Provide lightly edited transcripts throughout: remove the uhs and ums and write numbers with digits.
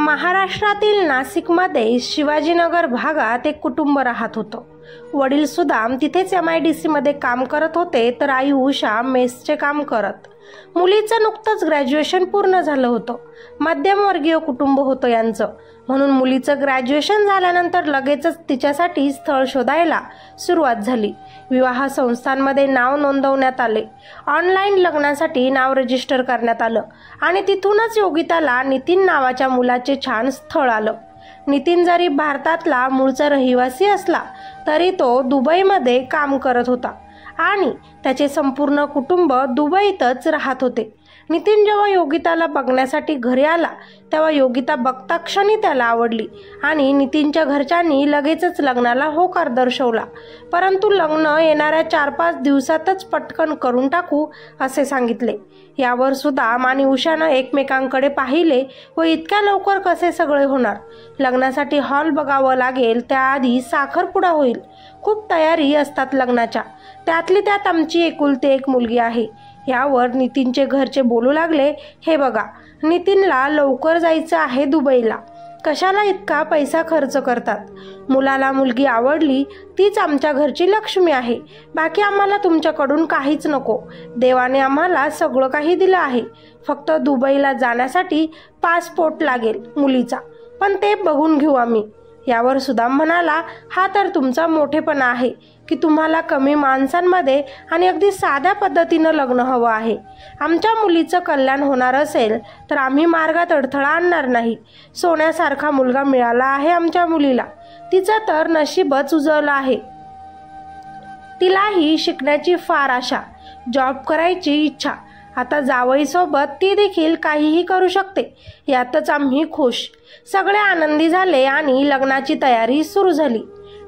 महाराष्ट्रातील नाशिकमध्ये शिवाजीनगर भागात एक कुटुंब राहत होतं। वडील सुदाम तिथेच MIDC मध्ये काम करत होते, तर आई उषा मेसचे काम करत। मुलीचं नुकतंच ग्रॅज्युएशन पूर्ण झालं होतं। मध्यमवर्गीय कुटुंब होतं यांचं, म्हणून मुलीचं ग्रॅज्युएशन झाल्यानंतर लगेचच तिच्यासाठी स्थळ शोधायला सुरुवात झाली। विवाह संस्थांमध्ये नाव नोंदवण्यात आले, ऑनलाईन लग्नासाठी नाव रजिस्टर करण्यात आलं आणि तिथूनच योगिताला नितीन नावाच्या मुलाचे छान स्थळ आलं। नितीन जरी भारतातला मूळचा रहिवासी असला तरी तो दुबईमध्ये काम करत होता आणि त्याचे संपूर्ण कुटुंब दुबईतच राहत होते। नितीन जेव्हा योगिताला बघण्यासाठी घरी आला तेव्हा योगिता बघता क्षणी त्याला आवडली आणि नितीनच्या घरच्यांनी लगेचच लग्नाला होकार दर्शवला, परंतु लग्न येणाऱ्या 4-5 दिवसातच पटकन करून टाकू असे सांगितले। यावर सुदाम आणि उषानं एकमेकांकडे पाहिले व इतक्या लवकर कसे सगळे होणार, लग्नासाठी हॉल बघावं लागेल, त्याआधी साखरपुडा होईल, खूप तयारी असतात लग्नाच्या, त्यातली त्यात आमची एकुलती एक मुलगी आहे। यावर नितीनचे घरचे बोलू लागले, हे बघा नितीनला लवकर जायचं आहे दुबईला, कशाला इतका पैसा खर्च करतात, मुलाला मुलगी आवडली तीच आमच्या घरची लक्ष्मी आहे, बाकी आम्हाला तुमच्याकडून काहीच नको, देवाने आम्हाला सगळं काही दिलं आहे, फक्त दुबईला जाण्यासाठी पासपोर्ट लागेल मुलीचा, पण ते बघून घेऊ आम्ही। यावर सुदाम म्हणाला, हा तर तुमचा मोठेपणा आहे की तुम्हाला कमी माणसांमध्ये आणि अगदी साध्या पद्धतीनं लग्न हवं आहे। आमच्या मुलीचं कल्याण होणार असेल तर आम्ही मार्गात अडथळा आणणार नाही। सोन्यासारखा मुलगा मिळाला आहे आमच्या मुलीला, तिचं तर नशीबच उजळलं आहे। तिलाही शिकण्याची फार आशा, जॉब करायची इच्छा, आता जावईसोबत ती देखील काहीही करू शकते, यातच आम्ही खुश। सगळे आनंदी झाले आणि लग्नाची तयारी सुरू झाली।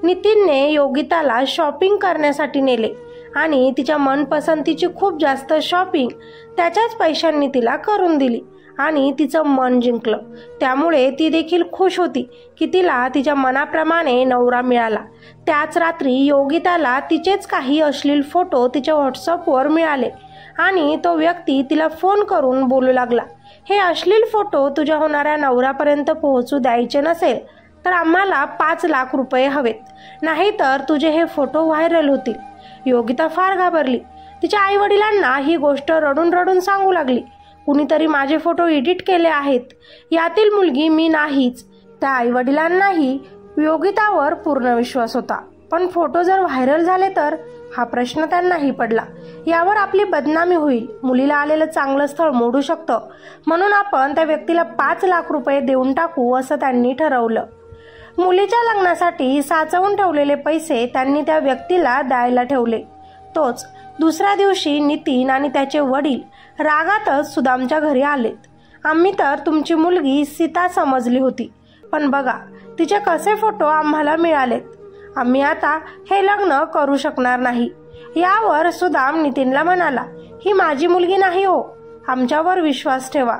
नितीनने योगिताला शॉपिंग करण्यासाठी नेले आणि तिच्या मनपसंतीची खूप जास्त शॉपिंग त्याच्याच पैशांनी तिला करून दिली आणि तिचं मन जिंकलं। त्यामुळे ती देखील खुश होती की तिला तिच्या मनाप्रमाणे नवरा मिळाला। त्याच रात्री योगिताला तिचेच काही अश्लील फोटो तिच्या व्हॉट्सअपवर मिळाले आणि तो व्यक्ती तिला फोन करून बोलू लागला, हे अश्लील फोटो तुझ्या होणाऱ्या नवऱ्यापर्यंत पोहोचू द्यायचे नसेल तर आम्हाला 5 लाख रुपये हवेत, नाहीतर तुझे हे फोटो व्हायरल होतील। योगिता फार घाबरली, तिच्या आई वडिलांना ही गोष्ट रडून रडून सांगू लागली, कुणीतरी माझे फोटो एडिट केले आहेत, यातील मुलगी मी नाहीच। त्या आई वडिलांनाही योगितावर पूर्ण विश्वास होता, पण फोटो जर व्हायरल झाले तर हा प्रश्न त्यांनाही पडला। यावर आपली बदनामी होईल, मुलीला आलेलं चांगलं स्थळ मोडू शकतं, म्हणून आपण त्या व्यक्तीला 5 लाख रुपये देऊन टाकू असं त्यांनी ठरवलं। मुलीच्या लग्नासाठी साचवून ठेवलेले पैसे त्यांनी त्या व्यक्तीला द्यायला ठेवले। तोच दुसऱ्या दिवशी नितीन आणि त्याचे वडील रागातच सुदामच्या घरी आलेत। आम्ही तर तुमची मुलगी सीता समजली होती, पण बघा तिचे कसे फोटो आम्हाला मिळालेत, आम्ही आता हे लग्न करू शकणार नाही। यावर सुदाम नितीनला म्हणाला, ही माझी मुलगी नाही हो, आमच्यावर विश्वास ठेवा।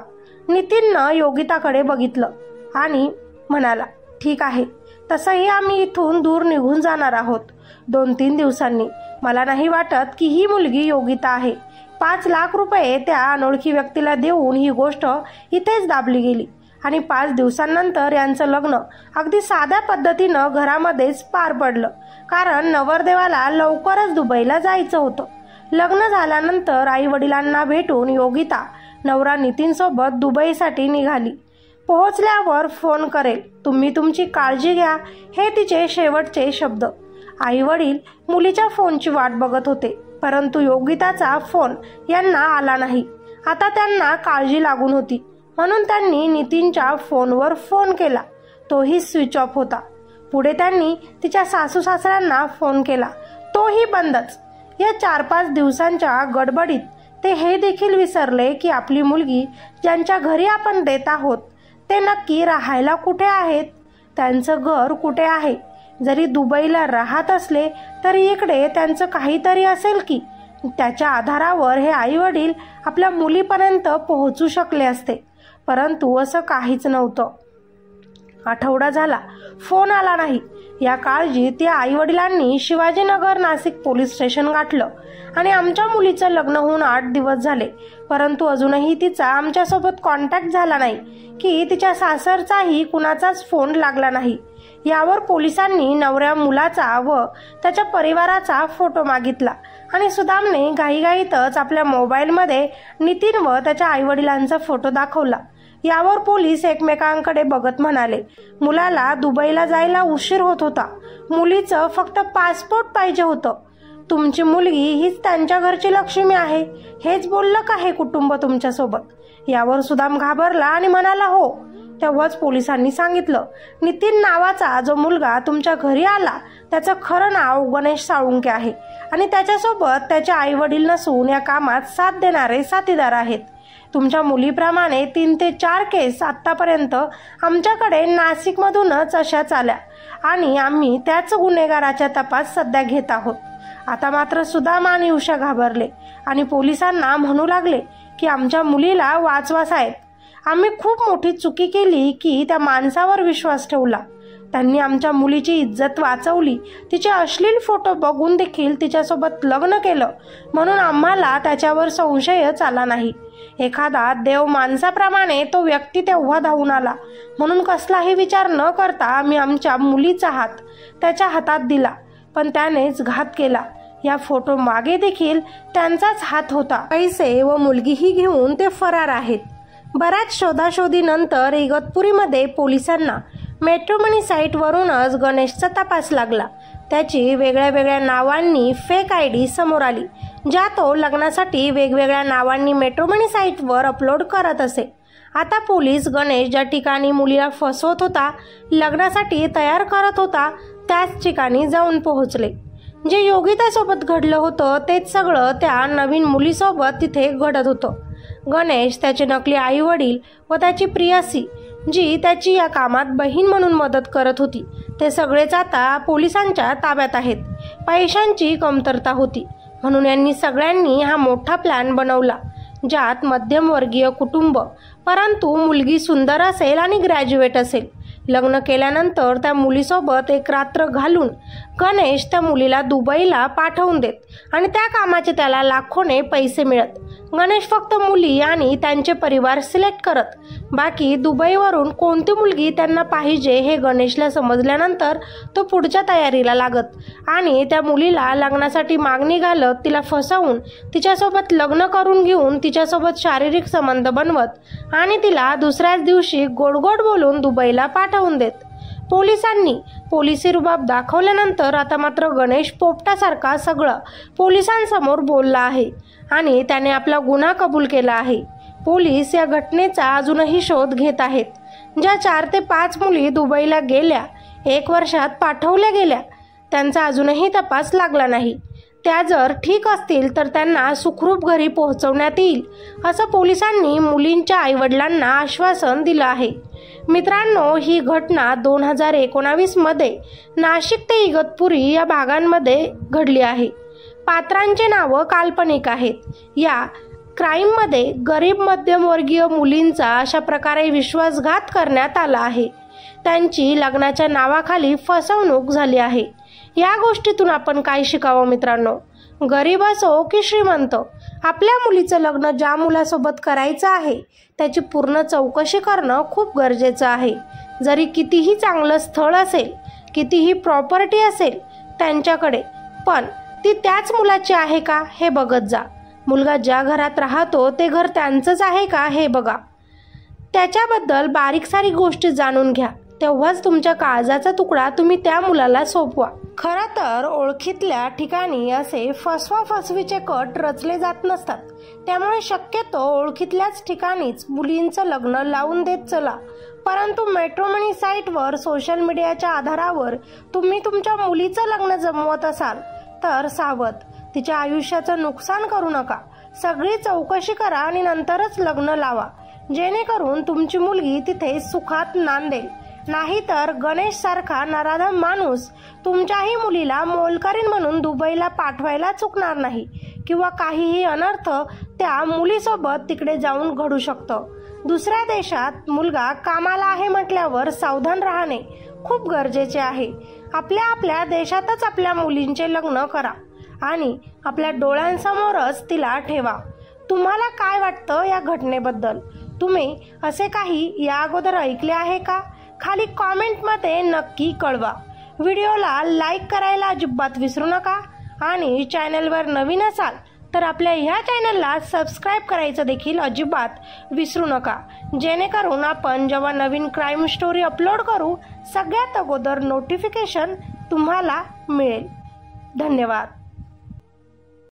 नितीननं योगिताकडे बघितलं आणि म्हणाला, ठीक आहे, तसंही आम्ही इथून दूर निघून जाणार आहोत 2-3 दिवसांनी, मला नाही वाटत की ही मुलगी योगिता आहे। 5 लाख रुपये त्या अनोळखी व्यक्तीला देऊन ही गोष्ट इथेच दाबली गेली आणि 5 दिवसांनंतर यांचं लग्न अगदी साध्या पद्धतीनं घरामध्येच पार पडलं, कारण नवरदेवाला लवकरच दुबईला जायचं होतं। लग्न झाल्यानंतर आई वडिलांना भेटून योगिता नवरा नितीन सोबत दुबईसाठी निघाली। पोहोचल्यावर फोन करेल, तुम्ही तुमची काळजी घ्या, हे तिचे शेवटचे शब्द। आई वडील मुलीच्या फोनची वाट बघत होते, परंतु योगिताचा फोन यांना आला नाही। आता त्यांना काळजी लागून होती, म्हणून त्यांनी नितीनच्या फोनवर फोन केला, तोही स्विच ऑफ होता। पुढे त्यांनी तिच्या सासू सासऱ्यांना फोन केला, तोही बंदच। या 4-5 दिवसांच्या गडबडीत ते हे देखील विसरले की आपली मुलगी ज्यांच्या घरी आपण देत आहोत ते नक्की राहायला कुठे आहेत, त्यांचं घर कुठे आहे। जरी दुबईला राहत असले तरी इकडे त्यांचं काहीतरी असेल की, त्याच्या आधारावर हे आई वडील आपल्या मुलीपर्यंत पोहोचू शकले असते, परंतु असं काहीच नव्हतं। आठवडा झाला, फोन आला नाही. या काळजीत त्या आईवडिलांनी शिवाजीनगर नाशिक पोलीस स्टेशन गाठलं आणि आमच्या मुलीचं लग्न होऊन 8 दिवस झाले, परंतु अजूनही तिचा आमच्यासोबत कॉन्टॅक्ट झाला नाही की तिच्या सासरचाही कुणाचाच फोन लागला नाही. यावर पोलिसांनी नवऱ्या मुलाचा व त्याच्या परिवाराचा फोटो मागितला आणि सुदामने घाईघाईतच आपल्या मोबाईलमध्ये नितीन व त्याच्या आईवडिलांचा फोटो दाखवला. यावर पोलीस एकमेकांकडे बघत म्हणाले, मुलाला दुबईला जायला उशीर होत होता, मुलीचं फक्त पासपोर्ट पाहिजे होतं. तुमची मुलगी हीच त्यांच्या घरची लक्ष्मी आहे, हेच बोललं का हे कुटुंब तुमच्यासोबत? यावर सुदाम घाबरला आणि म्हणाला, हो. तेव्हाच पोलिसांनी सांगितलं, नितीन नावाचा जो मुलगा तुमच्या घरी आला त्याचं खरं नाव गणेश साळुंके आहे आणि त्याच्यासोबत त्याचे आई वडील नसून या कामात साथ देणारे साथीदार आहेत. तुमच्या मुलीप्रमाणे 3 ते 4 केस आतापर्यंत आमच्याकडे नाशिकमधूनच अशाच आल्या आणि आम्ही त्याच गुन्हेगाराचा तपास सध्या घेत आहोत. आता मात्र सुदाम आणि उषा घाबरले आणि पोलिसांना म्हणू लागले की आमच्या मुलीला वाचवा साहेब, आम्ही खूप मोठी चुकी केली की त्या माणसावर विश्वास ठेवला. त्यांनी आमच्या मुलीची इज्जत वाचवली, तिचे अश्लील फोटो बघून देखील तिच्यासोबत लग्न केलं, म्हणून आम्हाला त्याच्यावर संशयच आला नाही. एखादा देव माणसाप्रमाणे तो व्यक्ती तेव्हा धावून आला, म्हणून कसलाही विचार न करता आम्ही आमच्या मुलीचा हात त्याच्या हातात दिला, पण त्यानेच घात केला. या फोटो मागे देखील त्यांचाच हात होता. पैसे व मुलगीही घेऊन ते फरार आहेत. बऱ्याच शोधाशोधीनंतर इगतपुरीमध्ये पोलिसांना मॅट्रिमोनी साईटवरूनच गणेशचा तपास लागला. त्याची वेगळ्या वेगळ्या नावांनी फेक आयडी समोर आली, ज्या तो लग्नासाठी वेगवेगळ्या नावांनी मॅट्रिमोनी साईटवर अपलोड करत असे. आता पोलीस गणेश ज्या ठिकाणी मुलीला फसवत होता, लग्नासाठी तयार करत होता, त्याच ठिकाणी जाऊन पोहोचले. जे योगितासोबत घडलं होतं तेच सगळं त्या नवीन मुलीसोबत तिथे घडत होतं. गणेश, त्याचे नकली आई वडील व त्याची प्रियसी जी त्याची या कामात बहीण म्हणून मदत करत होती, ते सगळेच आता पोलिसांच्या ताब्यात आहेत. पैशांची कमतरता होती म्हणून यांनी सगळ्यांनी हा मोठा प्लॅन बनवला, ज्यात मध्यमवर्गीय कुटुंब, परंतु मुलगी सुंदर असेल आणि ग्रॅज्युएट असेल. लग्न केल्यानंतर त्या मुलीसोबत एक रात्र घालून गणेश त्या मुलीला दुबईला पाठवून देत आणि त्या कामाचे त्याला लाखोने पैसे मिळत. गणेश फक्त मुली आणि त्यांचे परिवार सिलेक्ट करत, बाकी दुबईवरून कोणती मुलगी त्यांना पाहिजे हे गणेशला समजल्यानंतर तो पुढच्या तयारीला लागत आणि त्या मुलीला लग्नासाठी मागणी घालत, तिला फसवून तिच्यासोबत लग्न करून घेऊन तिच्यासोबत शारीरिक संबंध बनवत आणि तिला दुसऱ्याच दिवशी गोडगोड बोलून दुबईला पाठवून देत. पोलिसांनी पोलिसी रुबाब दाखवल्यानंतर आता मात्र गणेश पोपटासारखा सगळं पोलिसांसमोर बोलला आहे आणि त्याने आपला गुन्हा कबूल केला आहे. पोलीस या घटनेचा अजूनही शोध घेत आहेत. ज्या 4 ते 5 मुली दुबईला गेल्या, 1 वर्षात पाठवल्या गेल्या, त्यांचा अजूनही तपास लागला नाही. त्या जर ठीक असतील तर त्यांना सुखरूप घरी पोहोचवण्यात येईल, असं पोलिसांनी मुलींच्या आईवडिलांना आश्वासन दिलं आहे. मित्रांनो, ही घटना 2019 मध्ये नाशिक ते इगतपुरी या भागांमध्ये घडली आहे. पात्रांचे नावं काल्पनिक आहेत. या क्राईममध्ये गरीब मध्यमवर्गीय मुलींचा अशा प्रकारे विश्वासघात करण्यात आला आहे. त्यांची लग्नाच्या नावाखाली फसवणूक झाली आहे. या गोष्टीतून आपण काय शिकावं मित्रांनो? गरीब असो की श्रीमंत, आपल्या मुलीचं लग्न ज्या मुलासोबत करायचं आहे त्याची पूर्ण चौकशी करणं खूप गरजेचं आहे. जरी कितीही चांगलं स्थळ असेल, कितीही प्रॉपर्टी असेल त्यांच्याकडे, पण ती त्याच मुलाची आहे का हे बघत जा. मुलगा ज्या घरात राहतो ते घर त्यांचंच आहे का हे बघा. त्याच्याबद्दल बारीक सारीक गोष्टी जाणून घ्या, तेव्हाच तुमच्या काळजाचा तुकडा तुम्ही त्या मुलाला सोपवा. खरं तर ओळखीतल्या ठिकाणी असे फसवाफसवीचे कट रचले जात नसतात, त्यामुळे शक्यतो ओळखीतल्याच ठिकाणीच मुलींचं लग्न लावून देत चला. परंतु मॅट्रिमोनी साईटवर सोशल मीडियाच्या आधारावर तुम्ही तुमच्या मुलीचं लग्न जमवत असाल तर सावध, तिच्या आयुष्याचं नुकसान करू नका. सगळी चौकशी करा आणि नंतरच लग्न लावा, जेणेकरून तुमची मुलगी तिथे सुखात नांदेल. नाहीतर गणेश सारखा नराधम माणूस तुमच्याही मुलीला मोलकरीण म्हणून दुबईला पाठवायला चुकणार नाही किंवा काहीही अनर्थ त्या मुलीसोबत तिकडे जाऊन घडू शकतं. दुसऱ्या देशात मुलगा कामाला आहे म्हटल्यावर सावधान राहणे खूप गरजेचे आहे. आपल्या देशातच आपल्या मुलींचे लग्न करा आणि आपल्या डोळ्यांसमोरच तिला ठेवा. तुम्हाला काय वाटतं या घटनेबद्दल? तुम्ही असे काही या अगोदर ऐकले आहे का? खाली कॉमेंटमध्ये नक्की कळवा. व्हिडिओला लाईक करायला अजिबात विसरू नका आणि चॅनलवर नवीन असाल तर आपल्या ह्या चॅनलला सबस्क्राईब करायचं देखील अजिबात विसरू नका, जेणेकरून आपण जेव्हा नवीन क्राईम स्टोरी अपलोड करू सगळ्यात अगोदर नोटिफिकेशन तुम्हाला मिळेल. धन्यवाद.